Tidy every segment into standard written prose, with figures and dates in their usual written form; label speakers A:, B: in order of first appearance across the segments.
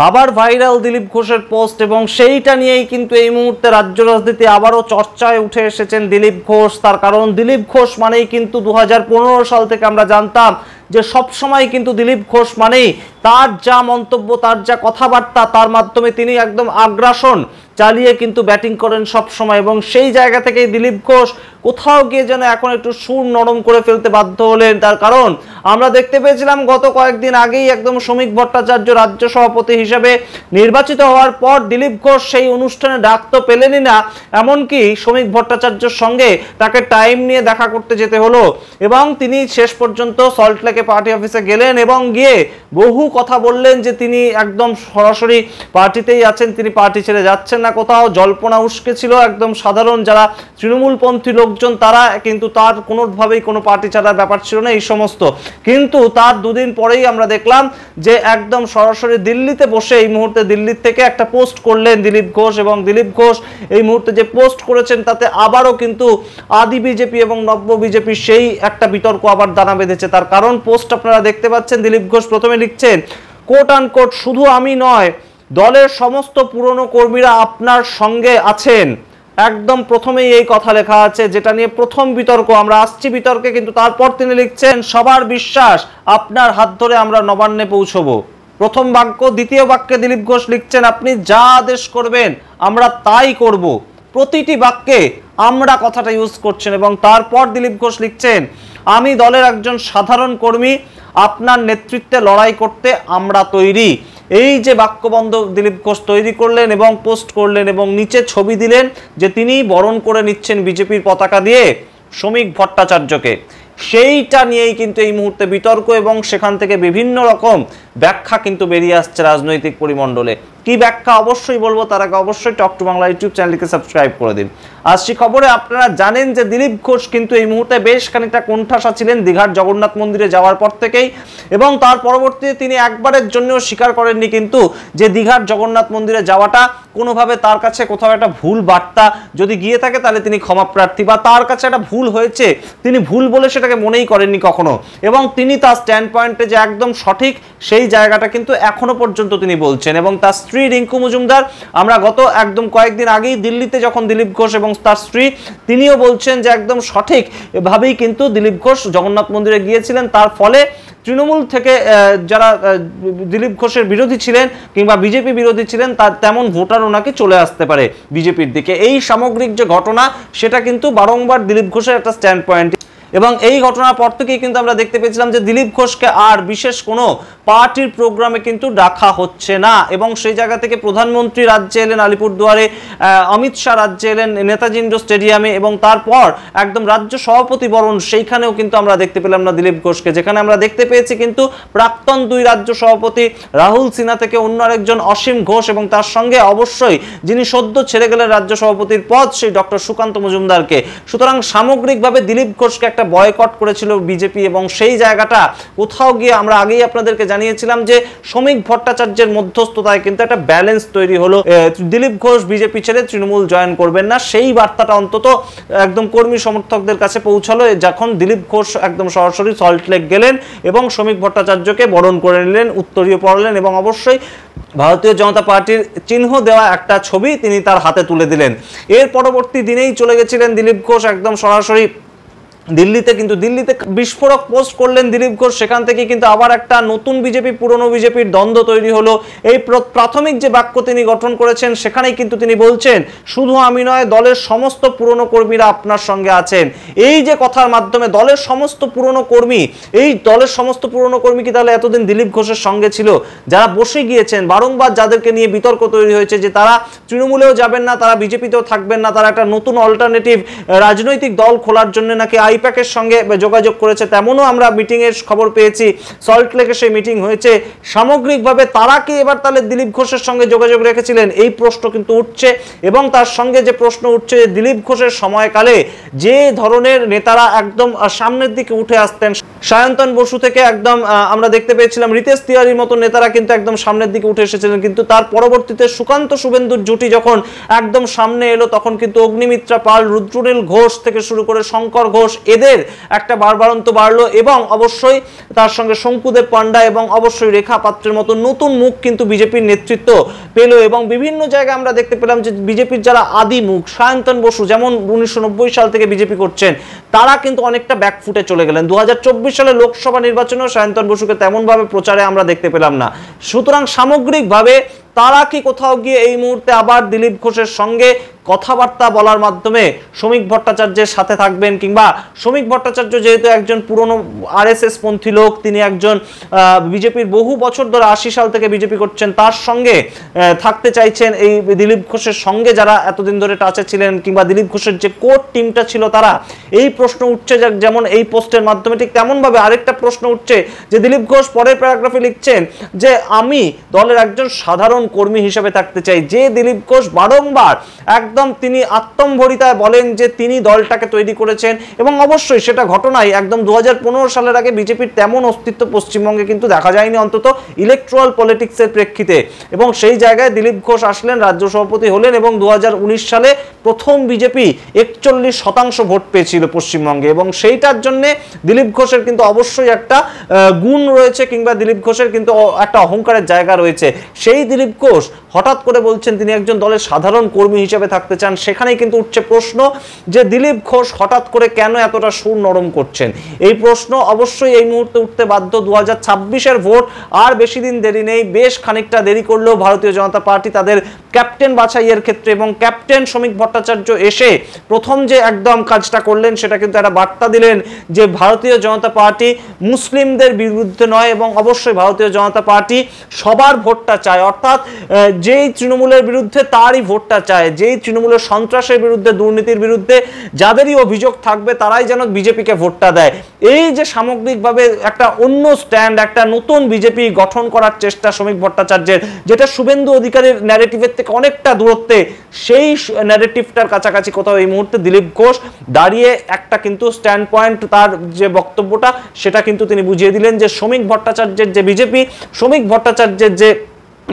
A: আবার ভাইরাল দিলীপ ঘোষের পোস্ট এবং সেইটা নিয়েই কিন্তু এই মুহূর্তে রাজ্য রাজনীতি আবারও চর্চায় উঠে এসেছেন দিলীপ ঘোষ। তার কারণ দিলীপ ঘোষ মানেই কিন্তু 2015 সাল থেকে আমরা জানতাম যে সব সময় কিন্তু দিলীপ ঘোষ মানেই তার যা মন্তব্য, তার যা কথাবার্তা, তার মাধ্যমে তিনি একদম আগ্রাসন চালিয়ে কিন্তু ব্যাটিং করেন সব সময়। এবং সেই জায়গা থেকেই দিলীপ ঘোষ কোথাও গিয়ে যেন এখন একটু সুর নরম করে ফেলতে বাধ্য হলেন। তার কারণ আমরা দেখতে পেয়েছিলাম গত কয়েকদিন আগেই একদম শ্রমিক ভট্টাচার্য রাজ্য সভাপতি হিসেবে নির্বাচিত হওয়ার পর দিলীপ ঘোষ সেই অনুষ্ঠানে ডাক তো পেলেনই না, এমনকি শ্রমিক ভট্টাচার্যের সঙ্গে তাকে টাইম নিয়ে দেখা করতে যেতে হলো এবং তিনি শেষ পর্যন্ত সল্টলেকে পার্টি অফিসে গেলেন এবং গিয়ে বহু কথা বললেন যে তিনি একদম সরাসরি পার্টিতেই আছেন, তিনি পার্টি ছেড়ে যাচ্ছেন না কোথাও। জল্পনা উস্কে ছিল একদম সাধারণ যারা তৃণমূলপন্থী লোকজন, তারা কিন্তু তার কোনোভাবেই কোনো পার্টি ছাড়ার ব্যাপার ছিল না এই সমস্ত। কিন্তু তার দুদিন পরেই আমরা দেখলাম যে একদম সরাসরি দিল্লিতে বসে এই মুহূর্তে দিল্লি থেকে একটা পোস্ট করলেন দিলীপ ঘোষ। এবং দিলীপ ঘোষ এই মুহূর্তে যে পোস্ট করেছেন তাতে আবারও কিন্তু আদি বিজেপি এবং নব্য বিজেপি সেই একটা বিতর্ক আবার দানা বেঁধেছে। তার কারণ পোস্ট আপনারা দেখতে পাচ্ছেন, দিলীপ ঘোষ প্রথমে লিখছেন কোট আনকোট, শুধু আমি নয় দলের সমস্ত পুরনো কর্মীরা আপনার সঙ্গে আছেন। একদম প্রথমেই এই কথা লেখা আছে, যেটা নিয়ে প্রথম বিতর্ক। আমরা আসছি বিতর্কে, কিন্তু তারপর তিনি লিখছেন সবার বিশ্বাস আপনার হাত ধরে আমরা নবান্নে পৌঁছবো। প্রথম বাক্য। দ্বিতীয় বাক্যে দিলীপ ঘোষ লিখছেন আপনি যা আদেশ করবেন আমরা তাই করব। প্রতিটি বাক্যে আমরা কথাটা ইউজ করছেন। এবং তারপর দিলীপ ঘোষ লিখছেন আমি দলের একজন সাধারণ কর্মী, আপনার নেতৃত্বে লড়াই করতে আমরা তৈরি। এই যে বাক্যবন্ধ দিলীপ ঘোষ তৈরি করলেন এবং পোস্ট করলেন এবং নিচে ছবি দিলেন যে তিনি বরণ করে নিচ্ছেন বিজেপির পতাকা দিয়ে শ্রমিক ভট্টাচার্যকে, সেইটা নিয়েই কিন্তু এই মুহূর্তে বিতর্ক এবং সেখান থেকে বিভিন্ন রকম ব্যাখ্যা কিন্তু বেরিয়ে আসছে রাজনৈতিক পরিমণ্ডলে। কি ব্যাখ্যা অবশ্যই বলবো, তার আগে অবশ্যই টক টু বাংলা ইউটিউব চ্যানেলটিকে সাবস্ক্রাইব করে দিন। আসছি খবরে। আপনারা জানেন যে দিলীপ ঘোষ কিন্তু এই মুহূর্তে বেশ খানিকটা কোণঠাসা ছিলেন দীঘার জগন্নাথ মন্দিরে যাওয়ার পর থেকেই, এবং তার পরবর্তীতে তিনি একবারের জন্যও স্বীকার করেননি কিন্তু যে দীঘার জগন্নাথ মন্দিরে যাওয়াটা কোনোভাবে তার কাছে কোথাও একটা ভুল বার্তা যদি গিয়ে থাকে তাহলে তিনি ক্ষমা প্রার্থী, বা তার কাছে একটা ভুল হয়েছে তিনি ভুল বলে সেটাকে মনেই করেননি কখনো। এবং তিনি তার স্ট্যান্ড পয়েন্টে যে একদম সঠিক সেই জায়গাটা কিন্তু এখনো পর্যন্ত তিনি বলছেন। এবং তার স্ত্রী রিঙ্কু মজুমদার, আমরা গত একদম কয়েকদিন আগেই দিল্লিতে যখন দিলীপ ঘোষ এবং তার স্ত্রী তিনিও বলছেন যে একদম সঠিক ভাবেই কিন্তু দিলীপ ঘোষ জগন্নাথ মন্দিরে গিয়েছিলেন। তার ফলে তৃণমূল থেকে যারা দিলীপ ঘোষের বিরোধী ছিলেন কিংবা বিজেপি বিরোধী ছিলেন তার তেমন ভোটারও নাকি চলে আসতে পারে বিজেপির দিকে। এই সামগ্রিক যে ঘটনা সেটা কিন্তু বারংবার দিলীপ ঘোষের একটা স্ট্যান্ড পয়েন্ট। এবং এই ঘটনার পর থেকেই কিন্তু আমরা দেখতে পেয়েছিলাম যে দিলীপ ঘোষকে আর বিশেষ কোনো পার্টির প্রোগ্রামে কিন্তু ডাকা হচ্ছে না। এবং সেই জায়গা থেকে প্রধানমন্ত্রী রাজ্যে এলেন আলিপুরদুয়ারে, অমিত শাহ রাজ্যে এলেন নেতাজি ইন্ডোর স্টেডিয়ামে, এবং তারপর একদম রাজ্য সভাপতি বরণ সেইখানেও কিন্তু আমরা দেখতে পেলাম না দিলীপ ঘোষকে। যেখানে আমরা দেখতে পেয়েছি কিন্তু প্রাক্তন 2 রাজ্য সভাপতি রাহুল সিনহা থেকে অন্য আরেকজন অসীম ঘোষ, এবং তার সঙ্গে অবশ্যই যিনি সদ্য ছেড়ে গেলেন রাজ্য সভাপতির পদ সেই ডক্টর সুকান্ত মজুমদারকে। সুতরাং সামগ্রিকভাবে দিলীপ ঘোষকে একটা বয়কট করেছিল বিজেপি, এবং সেই জায়গাটা কোথাও গিয়ে আমরা আগেই আপনাদেরকে জানিয়েছিলাম যে শ্রমিক ভট্টাচার্যের মধ্যস্থতায় কিন্তু একটা ব্যালেন্স তৈরি হলো। দিলীপ ঘোষ বিজেপি ছেড়ে তৃণমূল জয়েন করবেন না, সেই বার্তাটা অন্তত একদম কর্মী সমর্থকদের কাছে পৌঁছালো যখন দিলীপ ঘোষ একদম সরাসরি সল্টলেক গেলেন এবং শ্রমিক ভট্টাচার্যকে বরণ করে নিলেন, উত্তরীয় পড়ালেন, এবং অবশ্যই ভারতীয় জনতা পার্টির চিহ্ন দেওয়া একটা ছবি তিনি তার হাতে তুলে দিলেন। এর পরবর্তী দিনেই চলে গেছিলেন দিলীপ ঘোষ একদম সরাসরি দিল্লিতে। কিন্তু দিল্লিতে বিস্ফোরক পোস্ট করলেন দিলীপ ঘোষ, সেখান থেকে কিন্তু আবার একটা নতুন বিজেপি পুরনো বিজেপির দ্বন্দ্ব তৈরি হলো। এই প্রাথমিক যে বাক্য তিনি গঠন করেছেন সেখানেই কিন্তু তিনি বলছেন শুধু আমি নয় দলের সমস্ত পুরনো কর্মীরা আপনার সঙ্গে আছেন। এই যে কথার মাধ্যমে দলের সমস্ত পুরনো কর্মী, এই দলের সমস্ত পুরনো কর্মী কি তাহলে এতদিন দিলীপ ঘোষের সঙ্গে ছিল? যারা বসে গিয়েছেন বারংবার, যাদেরকে নিয়ে বিতর্ক তৈরি হয়েছে যে তারা তৃণমূলেও যাবেন না, তারা বিজেপিতেও থাকবেন না, তারা একটা নতুন অল্টারনেটিভ রাজনৈতিক দল খোলার জন্য নাকি আইপ্যাকের সঙ্গে যোগাযোগ করেছে, তেমনও আমরা মিটিং এর খবর পেয়েছি। সল্টলেকে সেই মিটিং হয়েছে। সামগ্রিকভাবে তারা কি এবার তাহলে দিলীপ ঘোষের সঙ্গে যোগাযোগ রেখেছিলেন? এই প্রশ্ন কিন্তু উঠছে। এবং তার সঙ্গে যে প্রশ্ন উঠছে দিলীপ ঘোষের সময়কালে যে ধরনের নেতারা একদম সামনের দিকে উঠে আসতেন সায়ন্তন বসু থেকে একদম আমরা দেখতে পেয়েছিলাম রিতেশ তিওয়ারির মতো নেতারা কিন্তু একদম সামনের দিকে উঠে এসেছিলেন, কিন্তু তার পরবর্তীতে সুকান্ত শুভেন্দুর জুটি যখন একদম সামনে এলো তখন কিন্তু অগ্নিমিত্রা পাল, রুদ্রনীল ঘোষ থেকে শুরু করে শঙ্কর ঘোষ এদের একটা বাড়বাড়ন্ত বাড়লো, এবং অবশ্যই তার সঙ্গে শঙ্কুদেব পান্ডা এবং অবশ্যই রেখা পাত্রের মতো নতুন মুখ কিন্তু বিজেপির নেতৃত্ব পেল। এবং বিভিন্ন জায়গায় আমরা দেখতে পেলাম যে বিজেপির যারা আদি মুখ সায়ন্তন বসু যেমন 1990 সাল থেকে বিজেপি করছেন, তারা কিন্তু অনেকটা ব্যাকফুটে চলে গেলেন। 2024 সালে লোকসভা নির্বাচনেও সায়ন্তন বসুকে তেমন ভাবে প্রচারে আমরা দেখতে পেলাম না। সুতরাং সামগ্রিকভাবে তারা কি কোথাও গিয়ে এই মুহূর্তে আবার দিলীপ ঘোষের সঙ্গে কথাবার্তা বলার মাধ্যমে শ্রমিক ভট্টাচার্যের সাথে থাকবেন, কিংবা শ্রমিক ভট্টাচার্য যেহেতু একজন পুরনো আরএসএস পন্থী লোক, তিনি একজন বিজেপির বহু বছর ধরে 80 সাল থেকে বিজেপি করছেন, তার সঙ্গে থাকতে চাইছেন এই দিলীপ ঘোষের সঙ্গে যারা এতদিন ধরে টাচে ছিলেন, কিংবা দিলীপ ঘোষের যে কোর টিমটা ছিল তারা, এই প্রশ্ন উঠছে যেমন এই পোস্টের মাধ্যমে, ঠিক তেমনভাবে আরেকটা প্রশ্ন উঠছে যে দিলীপ ঘোষ পরের প্যারাগ্রাফে লিখছেন যে আমি দলের একজন সাধারণ কর্মী হিসেবে থাকতে চাই। যে দিলীপ ঘোষ বারংবার একদম তিনি আত্মম্ভরিতায় বলেন যে তিনি দলটাকে তৈরি করেছেন, এবং অবশ্যই সেটা ঘটনায় একদম 2015 সালের আগে বিজেপির তেমন অস্তিত্ব পশ্চিমবঙ্গে কিন্তু দেখা যায়নি, অন্তত ইলেকট্রাল পলিটিক্সের প্রেক্ষিতে। এবং সেই জায়গায় দিলীপ ঘোষ আসলেন, রাজ্য সভাপতি হলেন, এবং 2019 সালে প্রথম বিজেপি 41% ভোট পেয়েছিল পশ্চিমবঙ্গে, এবং সেইটার জন্য দিলীপ ঘোষের কিন্তু অবশ্যই একটা গুণ রয়েছে, কিংবা দিলীপ ঘোষের কিন্তু একটা অহংকারের জায়গা রয়েছে। সেই দিলীপ ঘোষ হঠাৎ করে বলছেন তিনি একজন দলের সাধারণ কর্মী হিসেবে থাকতে চান। সেখানেই কিন্তু উঠছে প্রশ্ন যে দিলীপ ঘোষ হঠাৎ করে কেন এতটা সুর নরম করছেন। এই প্রশ্ন অবশ্যই এই মুহূর্তে উঠতে বাধ্য। 2026-এর ভোট আর বেশি দিন দেরি নেই, বেশ খানিকটা দেরি করলেও ভারতীয় জনতা পার্টি তাদের ক্যাপ্টেন বাছাইয়ের ক্ষেত্রে, এবং ক্যাপ্টেন শ্রমিক ভট্টাচার্য এসে প্রথম যে একদম কাজটা করলেন সেটা কিন্তু একটা বার্তা দিলেন যে ভারতীয় জনতা পার্টি মুসলিমদের বিরুদ্ধে নয়, এবং অবশ্যই ভারতীয় জনতা পার্টি সবার ভোটটা চায়, অর্থাৎ যেই তৃণমূলের বিরুদ্ধে তারই ভোটটা চায়, যেই তৃণমূলের সন্ত্রাসের বিরুদ্ধে, দুর্নীতির বিরুদ্ধে যাদেরই অভিযোগ থাকবে তারাই যেন বিজেপিকে ভোটটা দেয়। এই যে সামগ্রিকভাবে একটা অন্য স্ট্যান্ড, একটা নতুন বিজেপি গঠন করার চেষ্টা শ্রমিক ভট্টাচার্যের, যেটা শুভেন্দু অধিকারীর ন্যারেটিভের থেকে অনেকটা দূরত্বে, সেই ন্যারেটিভটার কাছাকাছি কোথাও এই মুহূর্তে দিলীপ ঘোষ দাঁড়িয়ে একটা কিন্তু স্ট্যান্ড পয়েন্ট, তার যে বক্তব্যটা সেটা কিন্তু তিনি বুঝিয়ে দিলেন যে শ্রমিক ভট্টাচার্যের যে বিজেপি, শ্রমিক ভট্টাচার্যের যে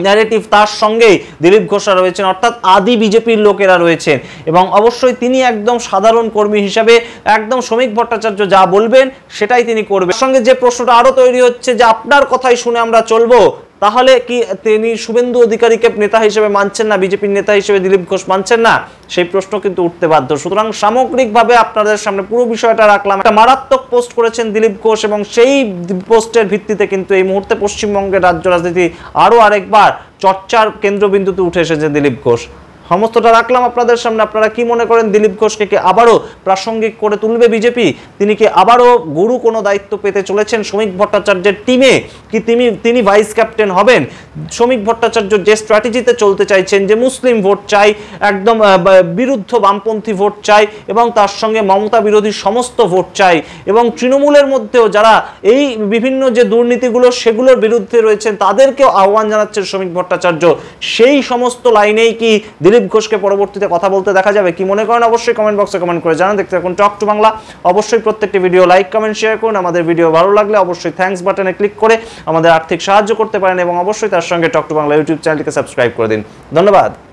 A: ন্যারেটিভ, তার সঙ্গেই দিলীপ ঘোষরা রয়েছেন, অর্থাৎ আদি বিজেপির লোকেরা রয়েছেন, এবং অবশ্যই তিনি একদম সাধারণ কর্মী হিসাবে একদম শ্রমিক ভট্টাচার্য যা বলবেন সেটাই তিনি করবেন। সঙ্গে যে প্রশ্নটা আরো তৈরি হচ্ছে যে আপনার কথাই শুনে আমরা চলবো, তাহলে কি তিনি শুভেন্দু অধিকারীকে নেতা হিসেবে মানছেন না, বিজেপির নেতা হিসেবে দিলীপ ঘোষ মানছেন না, সেই প্রশ্ন কিন্তু উঠতে বাধ্য। সুতরাং সামগ্রিকভাবে আপনাদের সামনে পুরো বিষয়টা রাখলাম। একটা মারাত্মক পোস্ট করেছেন দিলীপ ঘোষ, এবং সেই পোস্টের ভিত্তিতে কিন্তু এই মুহূর্তে পশ্চিমবঙ্গের রাজ্য রাজনীতি আরো আরেকবার চর্চার কেন্দ্রবিন্দুতে উঠে এসেছে দিলীপ ঘোষ। সমস্তটা রাখলাম আপনাদের সামনে। আপনারা কি মনে করেন, দিলীপ ঘোষকে কি আবারও প্রাসঙ্গিক করে তুলবে বিজেপি? তিনি কি আবারও গুরু কোনো দায়িত্ব পেতে চলেছেন শ্রমিক ভট্টাচার্যের টিমে? কি তিনি ভাইস ক্যাপ্টেন হবেন? শ্রমিক ভট্টাচার্য যে স্ট্র্যাটেজিতে চলতে চাইছেন যে মুসলিম ভোট চাই, একদম বিরুদ্ধ বামপন্থী ভোট চাই, এবং তার সঙ্গে মমতা বিরোধী সমস্ত ভোট চাই, এবং তৃণমূলের মধ্যেও যারা এই বিভিন্ন যে দুর্নীতিগুলো সেগুলোর বিরুদ্ধে রয়েছেন তাদেরকেও আহ্বান জানাচ্ছেন শ্রমিক ভট্টাচার্য, সেই সমস্ত লাইনেই কি দিলীপ ঘোষকে পরবর্তীতে কথা বলতে দেখা যাবে? কি মনে করেন অবশ্যই কমেন্ট বক্সে কমেন্ট করে জানান। দেখতে থাকুন টক টু বাংলা। অবশ্যই প্রত্যেকটি ভিডিও লাইক, কমেন্ট, শেয়ার করুন। আমাদের ভিডিও ভালো লাগলে অবশ্যই থ্যাঙ্কস বাটনে ক্লিক করে আমাদের আর্থিক সাহায্য করতে পারেন, এবং অবশ্যই তার সঙ্গে টক টু বাংলা ইউটিউব চ্যানেলটিকে সাবস্ক্রাইব করে দিন। ধন্যবাদ।